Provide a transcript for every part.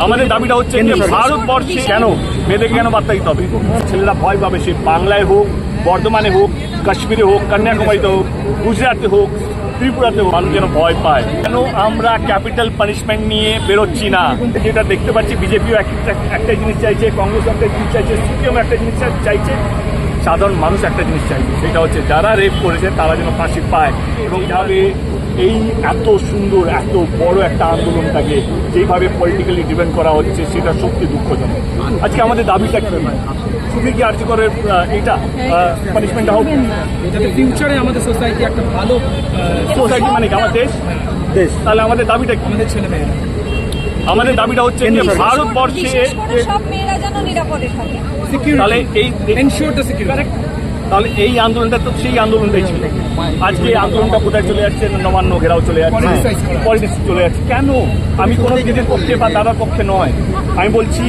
আমাদের দাবিটা হচ্ছে যে ভারতবর্ষে কেন মেয়েদেরকে কেন বার্তা দিতে হবে? ছেলেরা ভয় পাবে, সে বাংলায় হোক, বর্ধমানে হোক, কাশ্মীরে হোক, কন্যাকুমারীতে হোক, গুজরাটে হোক, ত্রিপুরাতে হোক, মানুষ যেন ভয় পায়। কেন আমরা ক্যাপিটাল পানিশমেন্ট নিয়ে বেরোচ্ছি না? যেটা দেখতে পাচ্ছি বিজেপিও একটা জিনিস চাইছে, কংগ্রেস একটা জিনিস চাইছে, সিপিএম একটা জিনিস চাইছে, সাধারণ মানুষ একটা জিনিস চাইছে, সেটা হচ্ছে যারা রেপ করেছে তারা যেন ফাঁসি পায়। এবং যাবে এই এত সুন্দর এত বড় একটা আন্দোলনটাকে যেইভাবে পলিটিক্যালি ডিপেন্ড করা হচ্ছে সেটা সত্যি দুঃখজনক। আজকে আমাদের দাবিটা কি? শুধু কি আর্জি করে এইটা পানিশমেন্টটা হোক, যাতে ফিউচারে আমাদের সোসাইটি একটা ভালো সোসাইটি মানে কি আমার দেশ। তাহলে আমাদের দাবিটা কি? আমাদের ছেলে মেয়েরা, আমাদের দাবিটা হচ্ছে যে ভারতবর্ষে সব মেয়েরা যেন নিরাপদে থাকে। তাহলে এই এনশিওর দ্য সিকিউরিটি। তাহলে এই আন্দোলনটা তো সেই আন্দোলনটাই ছিল। আজকে এই আন্দোলনটা কোথায় চলে যাচ্ছে? নবান্ন ঘেরাও চলে যাচ্ছে, পলিটিক্স চলে যাচ্ছে। কেন? আমি কোনো নিজের পক্ষে বা দাদার পক্ষে নয়, আমি বলছি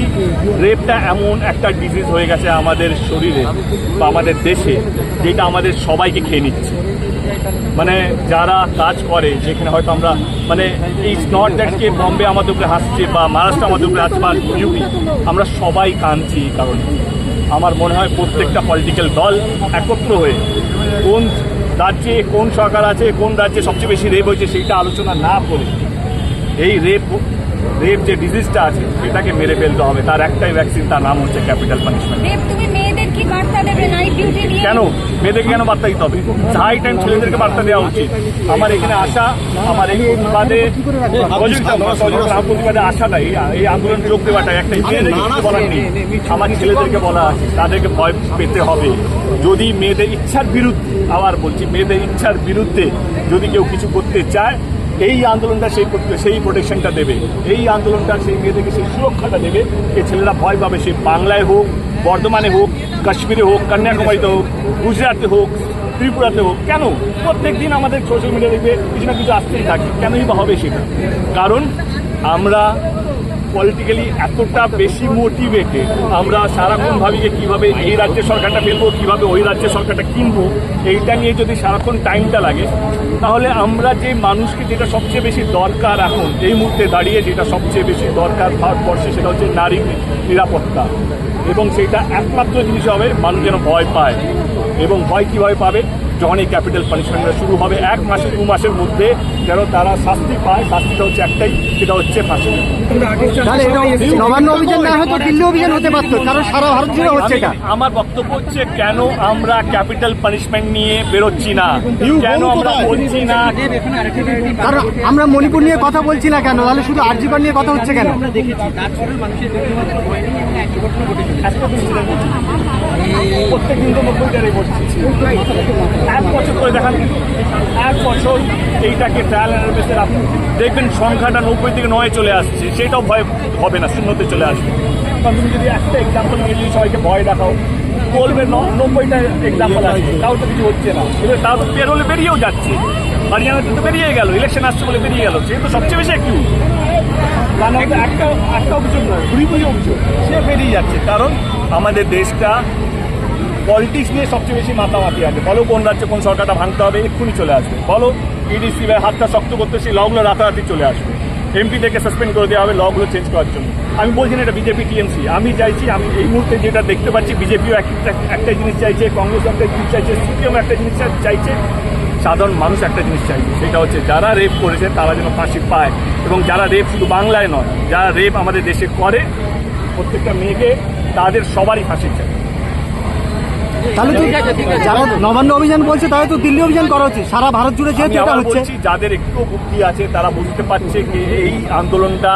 রেপটা এমন একটা ডিজিজ হয়ে গেছে আমাদের শরীরে বা আমাদের দেশে, যেটা আমাদের সবাইকে খেয়ে নিচ্ছে। মানে যারা কাজ করে যেখানে হয়তো আমরা মানে এই নট দ্যাটকে বম্বে আমাদের উপরে হাসছে বা মহারাষ্ট্র আমাদের উপরে হাসছে বা ইউপি, আমরা সবাই কাঁদছি এই কারণে। আমার মনে হয় প্রত্যেকটা পলিটিক্যাল দল একত্র হয়ে কোন রাজ্যে কোন সরকার আছে, কোন রাজ্যে সবচেয়ে বেশি রেপ হয়েছে সেইটা আলোচনা না করে এই রেপ যে ডিজিজটা আছে সেটাকে মেরে ফেলতে হবে। তার একটাই ভ্যাকসিন, তার নাম হচ্ছে ক্যাপিটাল পানিশমেন্ট। তুমি মেয়েদের কি বার্তা দেবে নাইট ডিউটি নিয়ে? কেন মেয়েদেরকে কেন বার্তা দিতে হবে? হাই টাইম ছেলেদেরকে বার্তা দেওয়া উচিত। আমার এখানে আসা, আমার এই প্রতিবাদে প্রতিবাদে আসাটা, এই আন্দোলন যোগ দেওয়াটা একটা মেয়েদেরকে কিছু বলার নেই, আমার ছেলেদেরকে বলা আছে তাদেরকে ভয় পেতে হবে। যদি মেয়েদের ইচ্ছার বিরুদ্ধে, আবার বলছি মেয়েদের ইচ্ছার বিরুদ্ধে যদি কেউ কিছু করতে চায়, এই আন্দোলনটা সেই প্রোটেকশনটা দেবে, এই আন্দোলনটা সেই মেয়েদেরকে সেই সুরক্ষাটা দেবে। এই ছেলেরা ভয় পাবে, সে বাংলায় হোক, বর্ধমানে হোক, কাশ্মীরে হোক, কন্যাকুমারীতে হোক, গুজরাটে হোক, ত্রিপুরাতে হোক। কেন? প্রত্যেক দিন আমাদের সোশ্যাল মিডিয়া দেখবে কিছু না কিছু আসতেই থাকে। কেনই বা হবে সেটা? কারণ আমরা পলিটিক্যালি এতটা বেশি মোটিভেটেড, আমরা সারাক্ষণ ভাবি যে কীভাবে এই রাজ্যের সরকারটা ফেলবো, কীভাবে ওই রাজ্যের সরকারটা কিনবো, এইটা নিয়ে যদি সারাক্ষণ টাইমটা লাগে, তাহলে আমরা যে মানুষকে যেটা সবচেয়ে বেশি দরকার এখন এই মুহূর্তে দাঁড়িয়ে, যেটা সবচেয়ে বেশি দরকার ভারতবর্ষে, সেটা হচ্ছে নারী নিরাপত্তা। এবং সেইটা একমাত্র জিনিস হবে মানুষ যেন ভয় পায়। এবং ভয় কীভাবে পাবে? যখন এই ক্যাপিটাল পানিশমেন্টটা শুরু হবে 1 মাসে 2 মাসের মধ্যে যেন তারা শাস্তি পায়। শাস্তিটা হচ্ছে একটাই, সেটা হচ্ছে ফাঁসি। নবান্ন অভিযান না হতো দিল্লি অভিযান হতে পারতো, কারণ সারা ভারত জুড়ে হচ্ছে এটা। আমার বক্তব্য হচ্ছে কেন আমরা ক্যাপিটাল পানিশমেন্ট নিয়ে বেরোচ্ছি না, কেন আমরা বলছি না? কারণ আমরা মণিপুর নিয়ে কথা বলছি না কেন? তাহলে শুধু আরজিকর নিয়ে কথা হচ্ছে কেন? প্রত্যেক দিন তো 90টা রেকর্ড ছিল। 1 বছর করে দেখান, 1 বছর এইটাকে ট্রায়াল অ্যান্ড বেসে রাখুন, দেখবেন সংখ্যাটা 90 থেকে 9 চলে আসছে। সেটাও ভয় হবে না, 0-তে চলে আসবে। কারণ তুমি যদি একটা এক্সাম্পল নিয়ে যদি সবাইকে ভয় দেখাও, বলবে 90টা এক্সাম্পল আছে, তাও তো কিছু হচ্ছে না। এবার তাও তো পেরোলে বেরিয়েও যাচ্ছে, হরিয়ানাতে তো বেরিয়ে গেল, ইলেকশন আসছে বলে বেরিয়ে গেল, সে তো সবচেয়ে বেশি একটু কারণ একটা অভিযোগ নয়, 20 অভিযোগ, সে বেরিয়ে যাচ্ছে। কারণ আমাদের দেশটা পলিটিক্স নিয়ে সবচেয়ে বেশি মাতামাতি আছে। বলো কোন রাজ্যে কোন সরকারটা ভাঙতে হবে, এক্ষুনি চলে আসবে। বলো ইডিসি হাতটা শক্ত করতে, সেই লগুলো রাতারাতি চলে আসবে। এমপি থেকে সাসপেন্ড করে দেওয়া হবে লগুলো চেঞ্জ করার জন্য। আমি বলছি না এটা বিজেপি টিএমসি, আমি চাইছি, আমি এই মুহূর্তে যেটা দেখতে পাচ্ছি বিজেপিও একটা জিনিস চাইছে, কংগ্রেস একটা জিনিস চাইছে, সিপিএম একটা জিনিস চাইছে, সাধারণ মানুষ একটা জিনিস চাইছে, সেটা হচ্ছে যারা রেপ করেছে তারা যেন ফাঁসি পায়। এবং যারা রেপ শুধু বাংলায় নয়, যারা রেপ আমাদের দেশে করে, প্রত্যেকটা মেয়েকে তাদের সবারই ফাঁসি চাই। তাহলে তো যারা নবান্ন অভিযান বলছে তাহলে তো দিল্লি অভিযান করা উচিত, সারা ভারত জুড়ে যেহেতু এটা হচ্ছে। যাদের একটু বুদ্ধি আছে তারা বুঝতে পারছে যে এই আন্দোলনটা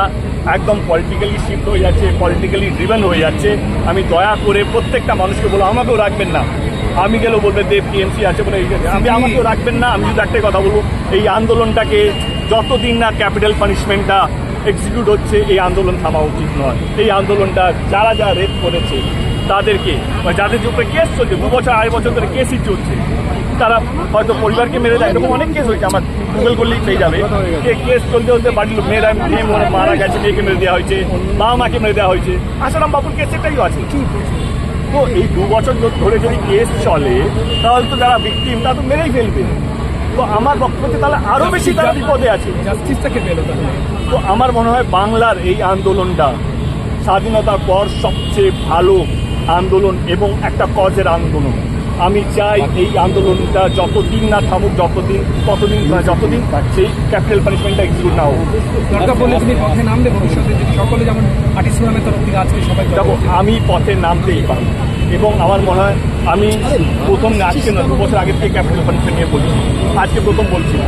একদম পলিটিক্যালি শিফট হয়ে যাচ্ছে, পলিটিক্যালি ড্রিভেন হয়ে যাচ্ছে। আমি দয়া করে প্রত্যেকটা মানুষকে বলবো, আমাকেও রাখবেন না। আমি গেলেও বলবে দেব টিএমসি আছে বলে আমাকেও রাখবেন না। আমি শুধু একটাই কথা বলবো, এই আন্দোলনটাকে যতদিন না ক্যাপিটাল পানিশমেন্টটা এক্সিকিউট হচ্ছে, এই আন্দোলন থামা উচিত নয়। এই আন্দোলনটা যারা রেপ করেছে তাদেরকে, যাদের উপরে কেস চলছে 2 বছর 2.5 বছর ধরে কেসই চলছে, তারা হয়তো পরিবারকে মেরে দেয়, এরকম অনেক কেস হয়েছে, আমার গুগল করলেই পেয়ে যাবে। কেস চলতে চলতে বাড়ির মেয়েরা মারা গেছে, মেয়েকে মেরে দেওয়া হয়েছে, বাবা মাকে মেরে দেওয়া হয়েছে। আসারাম বাবুর কেস সেটাইও আছে। তো এই 2 বছর ধরে যদি কেস চলে, তাহলে তো যারা ভিকটিম তারা তো মেরেই ফেলবে। তো আমার বক্তব্য হচ্ছে তাহলে আরো বেশি তারা বিপদে আছে। জাস্টিসটাকে পেলো তাহলে। তো আমার মনে হয় বাংলার এই আন্দোলনটা স্বাধীনতার পর সবচেয়ে ভালো আন্দোলন এবং একটা কজের আন্দোলন। আমি চাই এই আন্দোলনটা যতদিন না থামুক, যতদিন সেই ক্যাপিটাল পানিশমেন্টটা এক্সিকিউট না হোক। দরকার পড়লে তুমি পথে নামবে ভবিষ্যতে, যদি সকলে যেমন আর্টিস্ট ফোরামের তরফ থেকে আজকে সবাই দেখো, আমি পথে নামতেই পারি এবং আমার মনে হয় আমি আজকে না 2 বছর আগের থেকে ক্যাপিটাল পানিশমেন্ট নিয়ে বলছি, আজকে প্রথম বলছি না।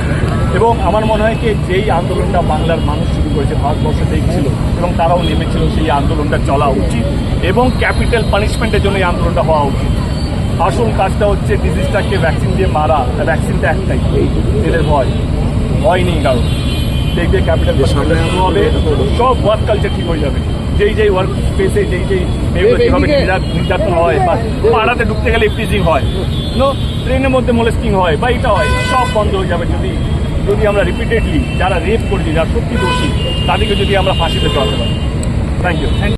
এবং আমার মনে হয় কি যেই আন্দোলনটা বাংলার মানুষ শুরু করেছে, ভারতবর্ষে দেখছিল এবং তারাও নেমেছিল, সেই আন্দোলনটা চলা উচিত এবং ক্যাপিটাল পানিশমেন্টের জন্য এই আন্দোলনটা হওয়া উচিত। আসল কাজটা হচ্ছে ডিজিজটাকে ভ্যাকসিন দিয়ে মারা, ভ্যাকসিনটা একটাই, এদের ভয় নেই কারণ। দেখবে ক্যাপিটাল পানিশমেন্ট শুরু হবে, সব ওয়ার্ক কালচার ঠিক হয়ে যাবে। যেই ওয়ার্ক স্পেসে যেভাবে নির্যাতন হয় বা পাড়াতে ঢুকতে গেলে ফ্রিজিং হয়, ট্রেনের মধ্যে মোলেস্টিং হয় বা এটা হয়, সব বন্ধ হয়ে যাবে যদি আমরা রিপিটেডলি যারা রেপ করছি, যারা সত্যি দোষী, তাদেরকে যদি আমরা ফাঁসিতে চড়াতে পারি। Thank you.